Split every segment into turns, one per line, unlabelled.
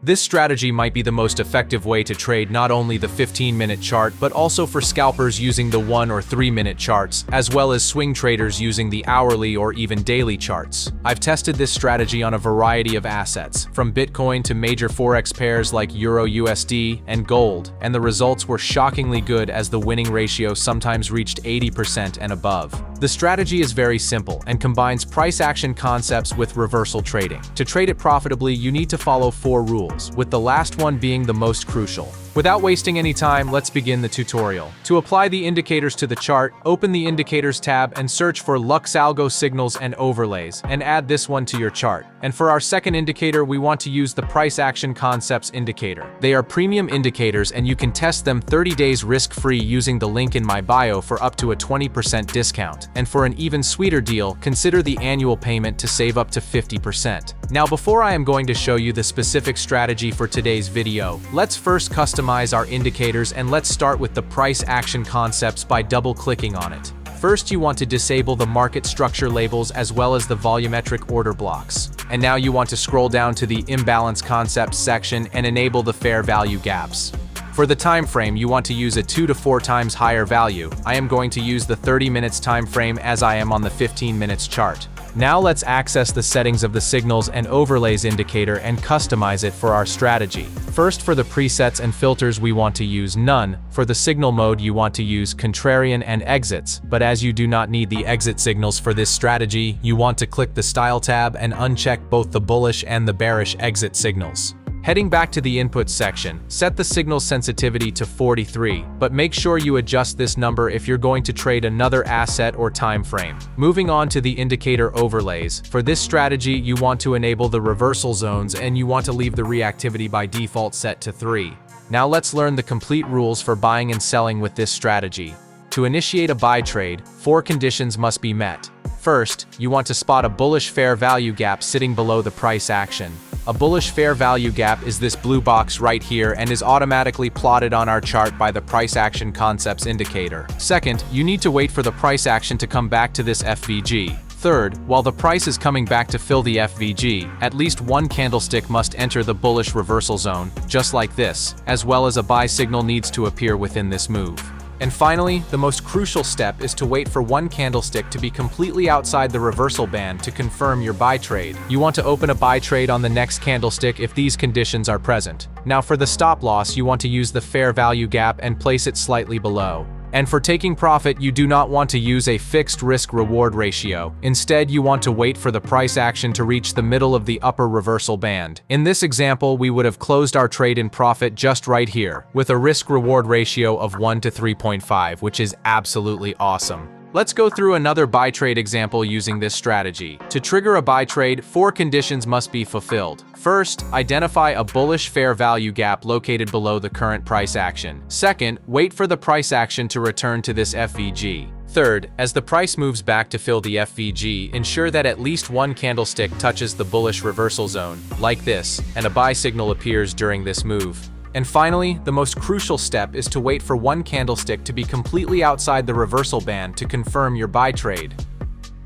This strategy might be the most effective way to trade not only the 15-minute chart but also for scalpers using the 1 or 3-minute charts, as well as swing traders using the hourly or even daily charts. I've tested this strategy on a variety of assets, from Bitcoin to major forex pairs like Euro USD and gold, and the results were shockingly good as the winning ratio sometimes reached 80% and above. The strategy is very simple and combines price action concepts with reversal trading. To trade it profitably, you need to follow 4 rules, with the last one being the most crucial. Without wasting any time, let's begin the tutorial. To apply the indicators to the chart, open the Indicators tab and search for LuxAlgo signals and overlays, and add this one to your chart. And for our second indicator, we want to use the Price Action Concepts indicator. They are premium indicators and you can test them 30 days risk-free using the link in my bio for up to a 20% discount. And for an even sweeter deal, consider the annual payment to save up to 50%. Now, before I am going to show you the specific strategy for today's video, let's first customize our indicators, and let's start with the Price Action Concepts by double-clicking on it. First, you want to disable the market structure labels as well as the volumetric order blocks. And now you want to scroll down to the Imbalance Concepts section and enable the fair value gaps. For the time frame, you want to use a 2 to 4 times higher value. I am going to use the 30 minutes time frame as I am on the 15 minutes chart. Now let's access the settings of the Signals and Overlays indicator and customize it for our strategy. First, for the presets and filters, we want to use None. For the signal mode, you want to use Contrarian and Exits, but as you do not need the exit signals for this strategy, you want to click the Style tab and uncheck both the bullish and the bearish exit signals. Heading back to the Inputs section, set the signal sensitivity to 43, but make sure you adjust this number if you're going to trade another asset or time frame. Moving on to the Indicator Overlays, for this strategy you want to enable the reversal zones and you want to leave the reactivity by default set to 3. Now let's learn the complete rules for buying and selling with this strategy. To initiate a buy trade, 4 conditions must be met. First, you want to spot a bullish fair value gap sitting below the price action. A bullish fair value gap is this blue box right here and is automatically plotted on our chart by the Price Action Concepts indicator. Second, you need to wait for the price action to come back to this FVG. Third, while the price is coming back to fill the FVG, at least one candlestick must enter the bullish reversal zone, just like this, as well as a buy signal needs to appear within this move. And finally, the most crucial step is to wait for one candlestick to be completely outside the reversal band to confirm your buy trade. You want to open a buy trade on the next candlestick if these conditions are present. Now for the stop loss, you want to use the fair value gap and place it slightly below. And for taking profit, you do not want to use a fixed risk-reward ratio. Instead, you want to wait for the price action to reach the middle of the upper reversal band. In this example, we would have closed our trade in profit just right here, with a risk-reward ratio of 1 to 3.5, which is absolutely awesome. Let's go through another buy trade example using this strategy. To trigger a buy trade, 4 conditions must be fulfilled. First, identify a bullish fair value gap located below the current price action. Second, wait for the price action to return to this FVG. Third, as the price moves back to fill the FVG, ensure that at least one candlestick touches the bullish reversal zone, like this, and a buy signal appears during this move. And finally, the most crucial step is to wait for one candlestick to be completely outside the reversal band to confirm your buy trade.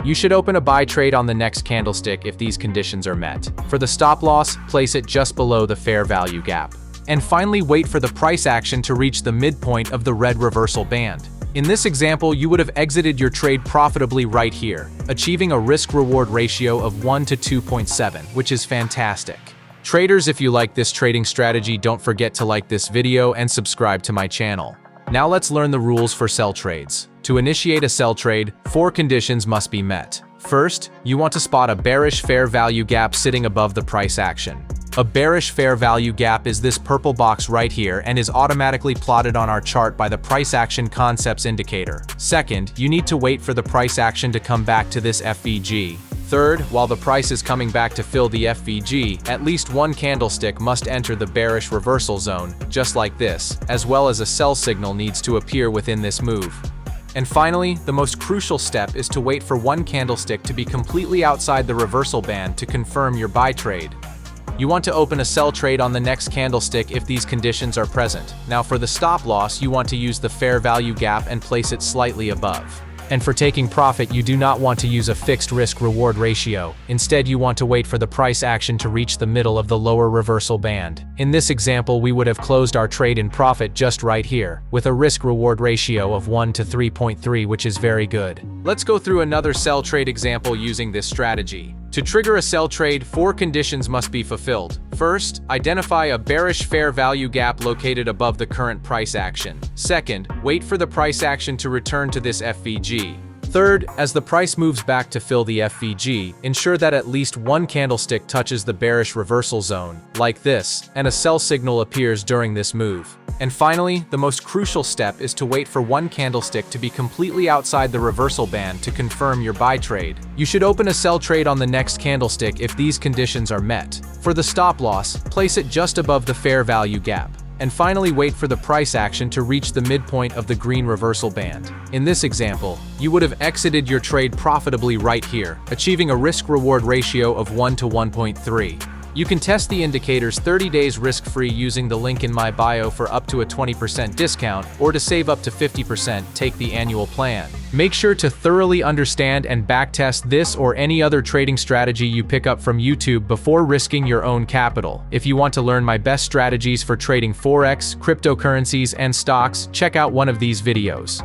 You should open a buy trade on the next candlestick if these conditions are met. For the stop loss, place it just below the fair value gap. And finally, wait for the price action to reach the midpoint of the red reversal band. In this example, you would have exited your trade profitably right here, achieving a risk-reward ratio of 1 to 2.7, which is fantastic. Traders, if you like this trading strategy, don't forget to like this video and subscribe to my channel. Now let's learn the rules for sell trades. To initiate a sell trade, 4 conditions must be met. First, you want to spot a bearish fair value gap sitting above the price action. A bearish fair value gap is this purple box right here and is automatically plotted on our chart by the Price Action Concepts indicator. Second, you need to wait for the price action to come back to this FVG. Third, while the price is coming back to fill the FVG, at least one candlestick must enter the bearish reversal zone, just like this, as well as a sell signal needs to appear within this move. And finally, the most crucial step is to wait for one candlestick to be completely outside the reversal band to confirm your buy trade. You want to open a sell trade on the next candlestick if these conditions are present. Now for the stop loss, you want to use the fair value gap and place it slightly above. And for taking profit, you do not want to use a fixed risk-reward ratio. Instead, you want to wait for the price action to reach the middle of the lower reversal band. In this example, we would have closed our trade in profit just right here, with a risk-reward ratio of 1 to 3.3, which is very good. Let's go through another sell trade example using this strategy. To trigger a sell trade, 4 conditions must be fulfilled. First, identify a bearish fair value gap located above the current price action. Second, wait for the price action to return to this FVG. Third, as the price moves back to fill the FVG, ensure that at least one candlestick touches the bearish reversal zone, like this, and a sell signal appears during this move. And finally, the most crucial step is to wait for one candlestick to be completely outside the reversal band to confirm your buy trade. You should open a sell trade on the next candlestick if these conditions are met. For the stop loss, place it just above the fair value gap. And finally, wait for the price action to reach the midpoint of the green reversal band. In this example, you would have exited your trade profitably right here, achieving a risk-reward ratio of 1 to 1.3. You can test the indicators 30 days risk-free using the link in my bio for up to a 20% discount, or to save up to 50%, take the annual plan. Make sure to thoroughly understand and backtest this or any other trading strategy you pick up from YouTube before risking your own capital. If you want to learn my best strategies for trading Forex, cryptocurrencies, and stocks, check out one of these videos.